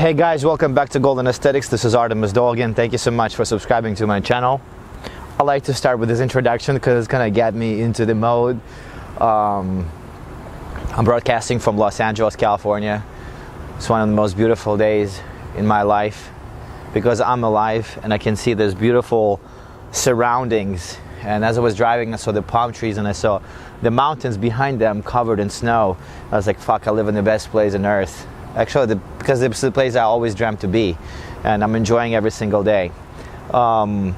Hey guys, welcome back to Golden Aesthetics. This is Artemis Dolgan. Thank you so much for subscribing to my channel. I like to start with this introduction because it's gonna get me into the mode. I'm broadcasting from Los Angeles, California. It's one of the most beautiful days in my life because I'm alive and I can see this beautiful surroundings. And as I was driving, I saw the palm trees and I saw the mountains behind them covered in snow. I was like, fuck, I live in the best place on earth. Actually, because it's the place I always dreamt to be, and I'm enjoying every single day. I'm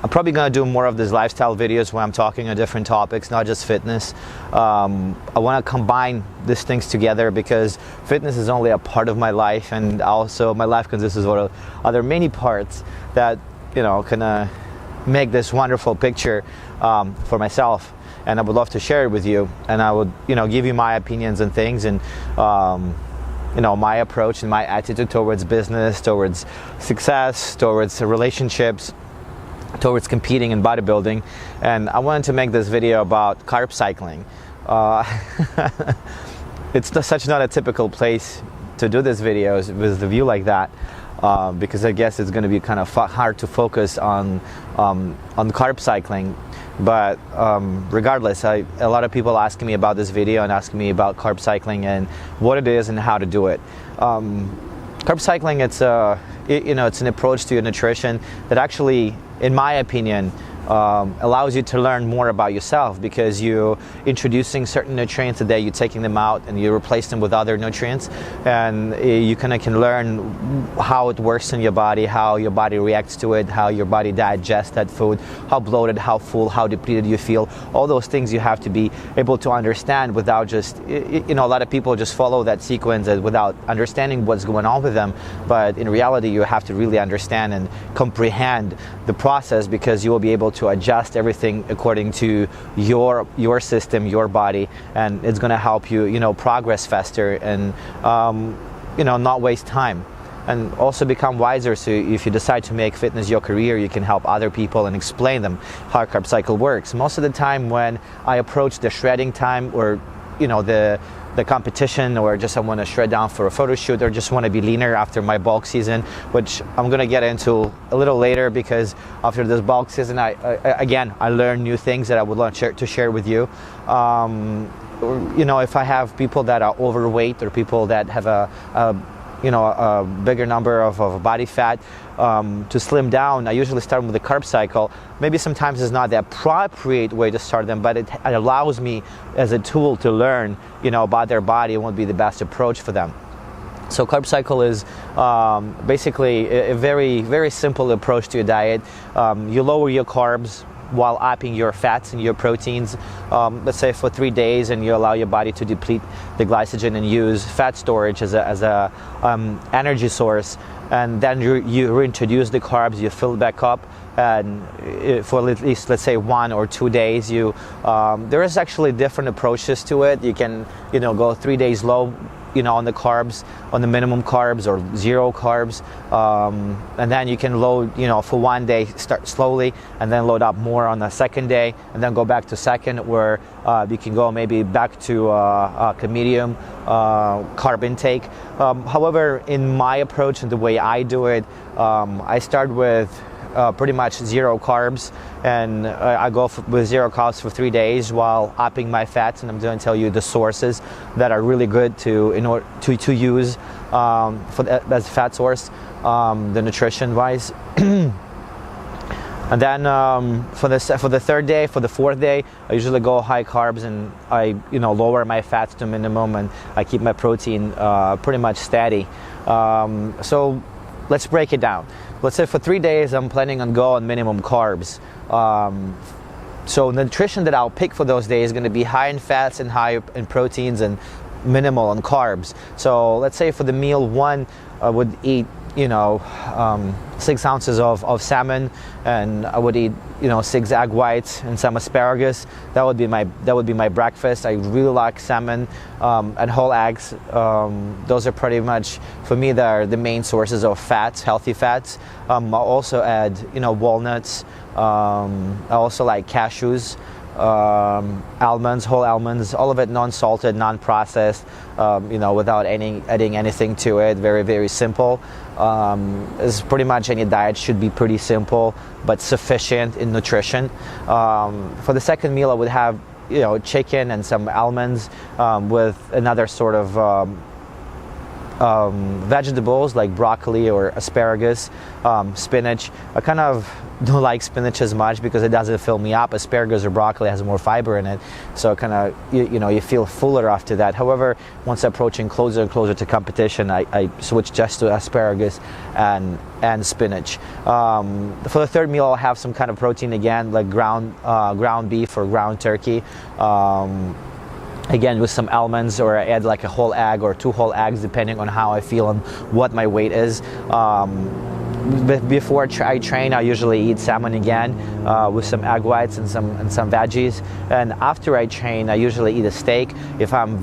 probably going to do more of these lifestyle videos where I'm talking on different topics, not just fitness. I want to combine these things together because fitness is only a part of my life, and also my life consists of other many parts that, you know, can make this wonderful picture for myself. And I would love to share it with you, and I would, you know, give you my opinions and things, and you know, my approach and my attitude towards business, towards success, towards relationships, towards competing in bodybuilding. And I wanted to make this video about carb cycling. It's such not a typical place to do this video with the view like that, because I guess it's going to be kind of hard to focus on carb cycling. But regardless, a lot of people asking me about this video and asking me about carb cycling and what it is and how to do it. Carb cycling, it's an approach to your nutrition that actually, in my opinion, allows you to learn more about yourself, because you're introducing certain nutrients today, you're taking them out and you replace them with other nutrients, and you kind of can learn how it works in your body, how your body reacts to it, how your body digests that food, how bloated, how full, how depleted you feel. All those things you have to be able to understand without just, you know, a lot of people just follow that sequence without understanding what's going on with them. But in reality, you have to really understand and comprehend the process, because you will be able to adjust everything according to your system, your body, and it's going to help you, you know, progress faster and you know, not waste time, and also become wiser. So if you decide to make fitness your career, you can help other people and explain them how carb cycle works. Most of the time when I approach the shredding time, or you know, the competition, or just I want to shred down for a photo shoot, or just want to be leaner after my bulk season, which I'm going to get into a little later, because after this bulk season, I learn new things that I would like to share with you. You know, if I have people that are overweight, or people that have a bigger number of body fat, to slim down, I usually start with the carb cycle. Maybe sometimes it's not the appropriate way to start them, but it allows me as a tool to learn, you know, about their body and what would be the best approach for them. So carb cycle is basically a very, very simple approach to your diet. You lower your carbs while upping your fats and your proteins, let's say for 3 days, and you allow your body to deplete the glycogen and use fat storage as a energy source, and then you reintroduce the carbs, you fill it back up, and for at least, let's say, 1 or 2 days, you there is actually different approaches to it. You can, you know, go 3 days low, you know, on the carbs, on the minimum carbs, or 0 carbs, and then you can load, you know, for 1 day, start slowly, and then load up more on the second day, and then go back to second, where you can go maybe back to a medium carb intake. However, in my approach and the way I do it, I start with pretty much 0 carbs, and I go with 0 carbs for 3 days while upping my fats. And I'm going to tell you the sources that are really good to use as fat source, the nutrition wise. And then for the third day, for the fourth day, I usually go high carbs, and I, you know, lower my fats to minimum, and I keep my protein pretty much steady. So let's break it down. Let's say for 3 days I'm planning on going minimum carbs. So the nutrition that I'll pick for those days is going to be high in fats and high in proteins and minimal on carbs. So let's say for the meal 1, I would eat, you know, 6 ounces of salmon, and I would eat, you know, 6 egg whites and some asparagus. That would be my breakfast. I really like salmon and whole eggs. Those are pretty much, for me, they're the main sources of fats, healthy fats. I'll also add, you know, walnuts. I also like cashews. almonds, whole almonds, all of it non-salted, non-processed, without adding anything to it. Very, very simple. As pretty much any diet should be pretty simple but sufficient in nutrition. For the second meal, I would have chicken and some almonds with another sort of vegetables like broccoli or asparagus, spinach. I kind of don't like spinach as much because it doesn't fill me up. Asparagus or broccoli has more fiber in it, so kind of you feel fuller after that. However, once approaching closer and closer to competition, I switch just to asparagus and spinach. For the third meal, I'll have some kind of protein again, like ground beef or ground turkey. Again, with some almonds, or I add like a whole egg or 2 whole eggs, depending on how I feel and what my weight is. Before I train, I usually eat salmon again with some egg whites and some veggies. And after I train, I usually eat a steak. If I'm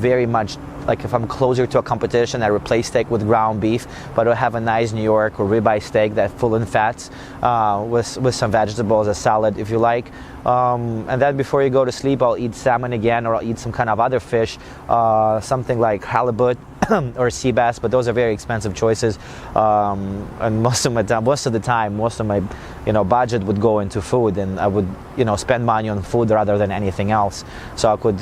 if I'm closer to a competition, I replace steak with ground beef, but I'll have a nice New York or ribeye steak that's full in fats with some vegetables, a salad if you like. And then before you go to sleep, I'll eat salmon again, or I'll eat some kind of other fish, something like halibut or sea bass, but those are very expensive choices. And most of the time, most of my budget would go into food, and I would spend money on food rather than anything else. So I could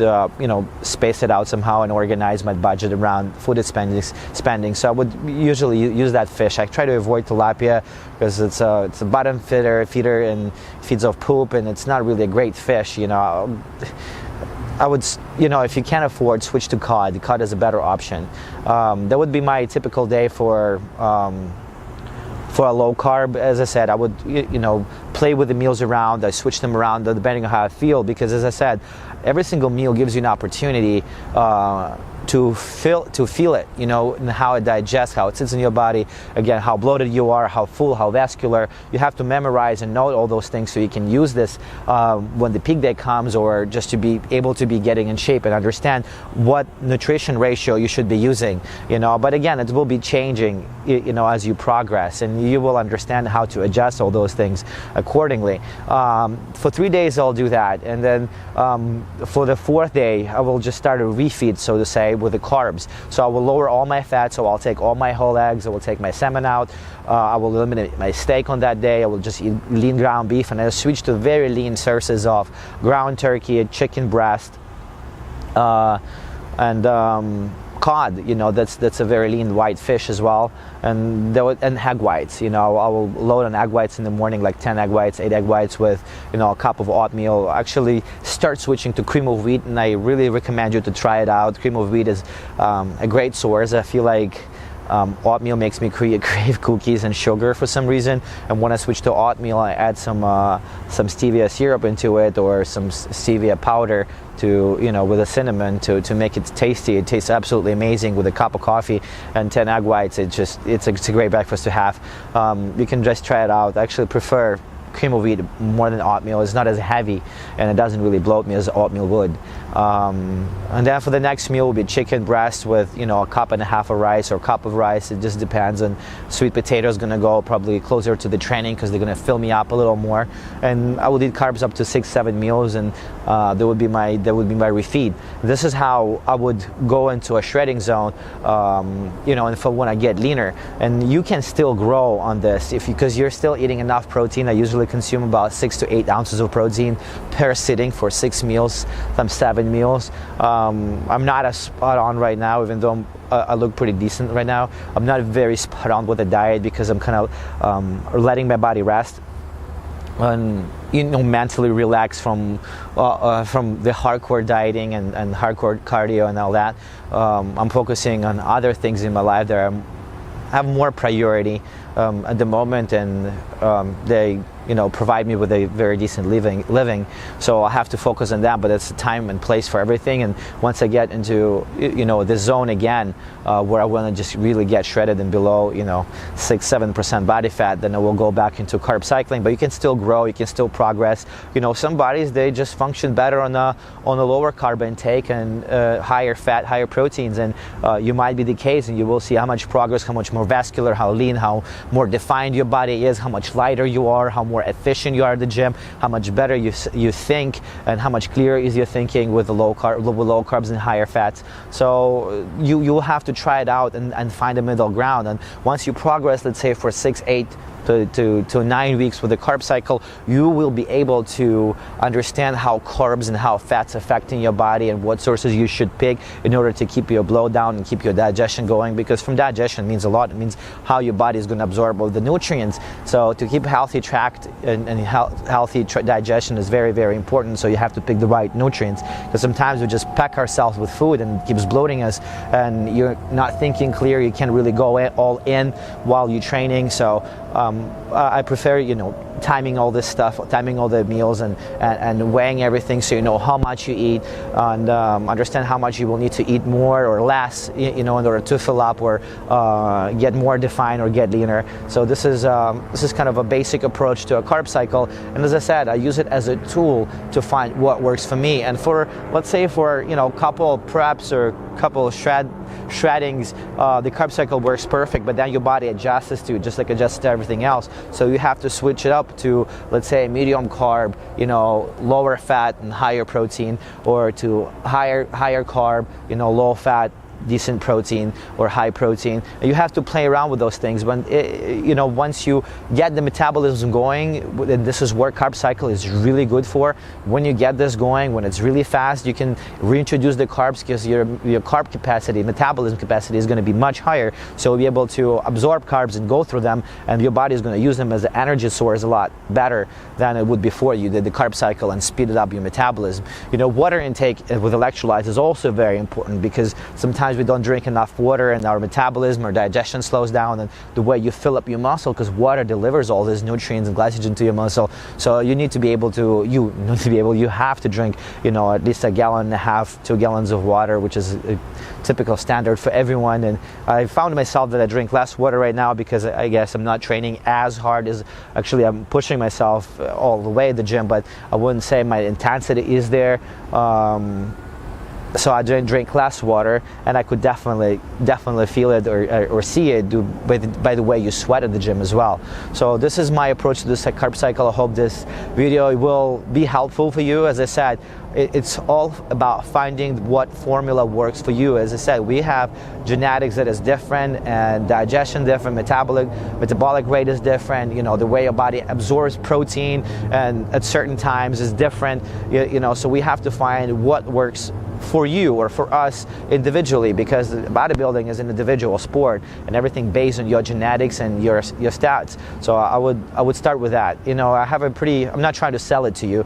space it out somehow and organize my budget around food spending. So I would usually use that fish. I try to avoid tilapia because it's a bottom feeder and feeds off poop, and it's not really a great fish. I would, if you can't afford, switch to cod. Cod is a better option. That would be my typical day for a low carb. As I said, I would, play with the meals around. I switch them around depending on how I feel, because as I said, every single meal gives you an opportunity to feel it, and how it digests, how it sits in your body, again, how bloated you are, how full, how vascular. You have to memorize and know all those things so you can use this when the peak day comes, or just to be able to be getting in shape and understand what nutrition ratio you should be using, But again, it will be changing, as you progress, and you will understand how to adjust all those things accordingly. For 3 days, I'll do that, and then for the 4th day, I will just start a refeed, so to say, with the carbs. So I will lower all my fat, so I'll take all my whole eggs, I will take my salmon out, I will eliminate my steak on that day, I will just eat lean ground beef, and I'll switch to very lean sources of ground turkey, chicken breast, and cod. That's a very lean white fish as well, and egg whites. I will load on egg whites in the morning, like 10 egg whites, 8 egg whites with a cup of oatmeal. Actually start switching to cream of wheat, and I really recommend you to try it out. Cream of wheat is a great source. I feel like oatmeal makes me crave cookies and sugar for some reason, and when I switch to oatmeal, I add some stevia syrup into it, or some stevia powder to with a cinnamon to make it tasty. It tastes absolutely amazing with a cup of coffee and 10 egg whites. It's a great breakfast to have. You can just try it out. I actually prefer cream of wheat more than oatmeal. It's not as heavy, and it doesn't really bloat me as oatmeal would. And then for the next meal will be chicken breast with a cup and a half of rice, or a cup of rice. It just depends. And sweet potato is going to go probably closer to the training because they're going to fill me up a little more. And I would eat carbs up to 6-7 meals, and that would be my refeed. This is how I would go into a shredding zone, and for when I get leaner. And you can still grow on this because you're still eating enough protein. I usually consume about 6 to 8 ounces of protein per sitting for 6 meals, some 7 meals. I'm not as spot on right now, even though I look pretty decent right now. I'm not very spot on with the diet because I'm kind of letting my body rest and mentally relax from the hardcore dieting and hardcore cardio and all that. I'm focusing on other things in my life that have more priority at the moment, and they provide me with a very decent living. So I have to focus on that, but it's a time and place for everything. And once I get into this zone again, where I want to just really get shredded and below 6-7% body fat, then I will go back into carb cycling. But you can still grow, you can still progress. Some bodies, they just function better on a lower carb intake and higher fat, higher proteins, and you might be the case, and you will see how much progress, how much more vascular, how lean, how more defined your body is, how much lighter you are, how more efficient you are at the gym, how much better you think, and how much clearer is your thinking with the low carbs and higher fats. So you'll have to try it out and find a middle ground. And once you progress, let's say for 6, 8 to 9 weeks with the carb cycle, you will be able to understand how carbs and how fats affecting your body and what sources you should pick in order to keep your bloat down and keep your digestion going, because from digestion means a lot. It means how your body is going to absorb all the nutrients. So to keep healthy tract and healthy digestion is very, very important. So you have to pick the right nutrients, because sometimes we just pack ourselves with food and it keeps bloating us, and you're not thinking clear. You can't really go all in while you're training. So I prefer, timing all this stuff, timing all the meals and weighing everything, so you know how much you eat, and understand how much you will need to eat more or less, in order to fill up or get more defined or get leaner. So this is kind of a basic approach to a carb cycle. And as I said, I use it as a tool to find what works for me. And for, let's say, for couple preps or couple shreddings, the carb cycle works perfect, but then your body adjusts to it, just like adjusts to everything else. So you have to switch it up to, let's say, medium carb, lower fat and higher protein, or to higher carb, low fat, decent protein, or high protein. You have to play around with those things. When once you get the metabolism going, and this is where carb cycle is really good for. When you get this going, when it's really fast, you can reintroduce the carbs, because your carb capacity, metabolism capacity, is going to be much higher. So you'll be able to absorb carbs and go through them, and your body is going to use them as an energy source a lot better than it would before you did the carb cycle and speeded up your metabolism. Water intake with electrolytes is also very important, because sometimes we don't drink enough water and our metabolism or digestion slows down, and the way you fill up your muscle, because water delivers all these nutrients and glycogen to your muscle. So you need to be able to, you have to drink, at least 1.5 gallons, 2 gallons of water, which is a typical standard for everyone. And I found myself that I drink less water right now, because I guess I'm not training as hard as, actually I'm pushing myself all the way at the gym, but I wouldn't say my intensity is there. So I drink less water, and I could definitely feel it or see it by the way you sweat at the gym as well. So this is my approach to this carb cycle. I hope this video will be helpful for you. As I said, it's all about finding what formula works for you. As I said, we have genetics that is different, and digestion different, metabolic rate is different, the way your body absorbs protein and at certain times is different, so we have to find what works for you or for us individually, because bodybuilding is an individual sport and everything based on your genetics and your stats. So I would start with that. I have I'm not trying to sell it to you,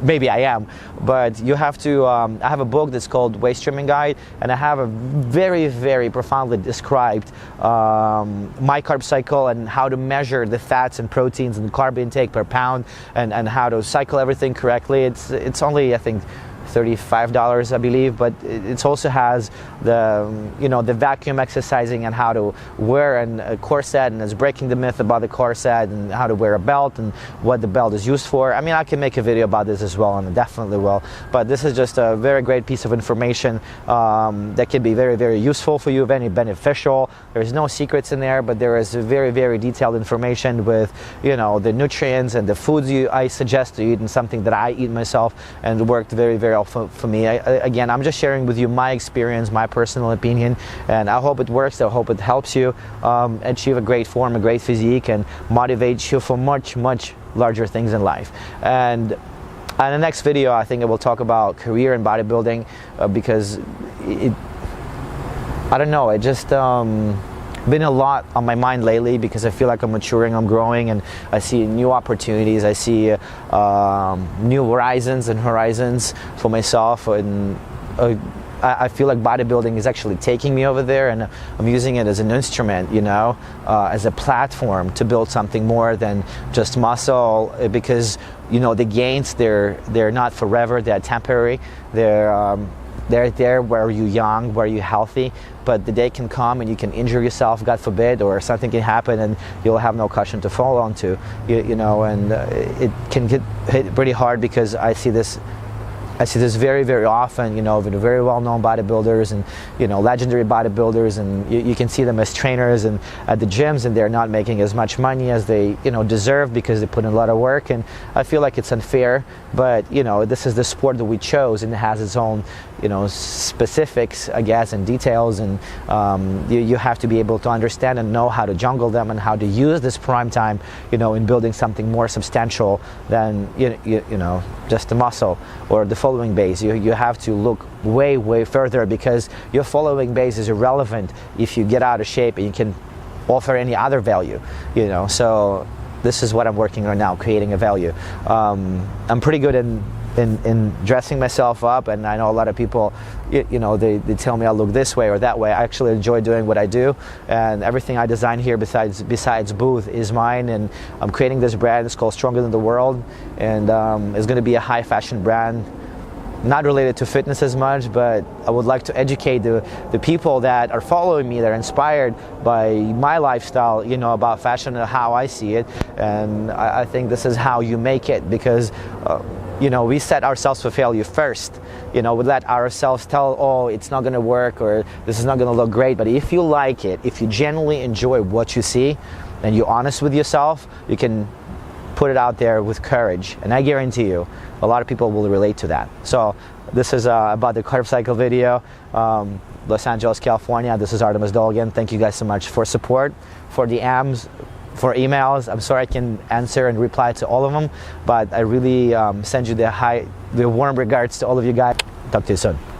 maybe I am, but you have to, I have a book that's called Waist Trimming Guide, and I have a very, very profoundly described my carb cycle and how to measure the fats and proteins and carb intake per pound, and how to cycle everything correctly. It's only, I think, $35, I believe, but it also has the vacuum exercising and how to wear a corset, and it's breaking the myth about the corset, and how to wear a belt and what the belt is used for. I mean, I can make a video about this as well, and I definitely will, but this is just a very great piece of information that can be very, very useful for you, very beneficial. There's no secrets in there, but there is very, very detailed information with the nutrients and the foods I suggest to eat, and something that I eat myself, and worked very, very well for me. Again, I'm just sharing with you my experience, my personal opinion, and I hope it works. I hope it helps you achieve a great form, a great physique, and motivates you for much, much larger things in life. And in the next video, I think I will talk about career in bodybuilding, because I don't know, it just been a lot on my mind lately, because I feel like I'm maturing, I'm growing, and I see new opportunities, I see new horizons for myself, and I feel like bodybuilding is actually taking me over there, and I'm using it as an instrument, as a platform to build something more than just muscle, because the gains, they're not forever, they're temporary, they're there where you're young, where you're healthy, but the day can come and you can injure yourself, God forbid, or something can happen and you'll have no cushion to fall onto, and it can get hit pretty hard, because I see this I see this very, very often, with very well-known bodybuilders and, legendary bodybuilders, and you can see them as trainers and at the gyms, and they're not making as much money as they, deserve because they put in a lot of work. And I feel like it's unfair, but, this is the sport that we chose, and it has its own, specifics, I guess, and details, and you have to be able to understand and know how to jungle them and how to use this prime time, in building something more substantial than, just the muscle or the following base. You have to look way, way further, because your following base is irrelevant if you get out of shape and you can offer any other value, So this is what I'm working on now, creating a value. I'm pretty good in dressing myself up, and I know a lot of people, they tell me I look this way or that way. I actually enjoy doing what I do, and everything I design here besides booth is mine, and I'm creating this brand. It's called Stronger Than the World, and it's going to be a high fashion brand, not related to fitness as much, but I would like to educate the people that are following me, that are inspired by my lifestyle, about fashion and how I see it. And I think this is how you make it, because we set ourselves for failure first. We let ourselves tell, oh, it's not going to work, or this is not going to look great. But if you like it, if you genuinely enjoy what you see, and you're honest with yourself, you can put it out there with courage. And I guarantee you, a lot of people will relate to that. So this is about the Carb Cycle video. Los Angeles, California. This is Artemis Dolgan. Thank you guys so much for support, for DMs, for emails. I'm sorry I can answer and reply to all of them, but I really send you the warm regards to all of you guys. Talk to you soon.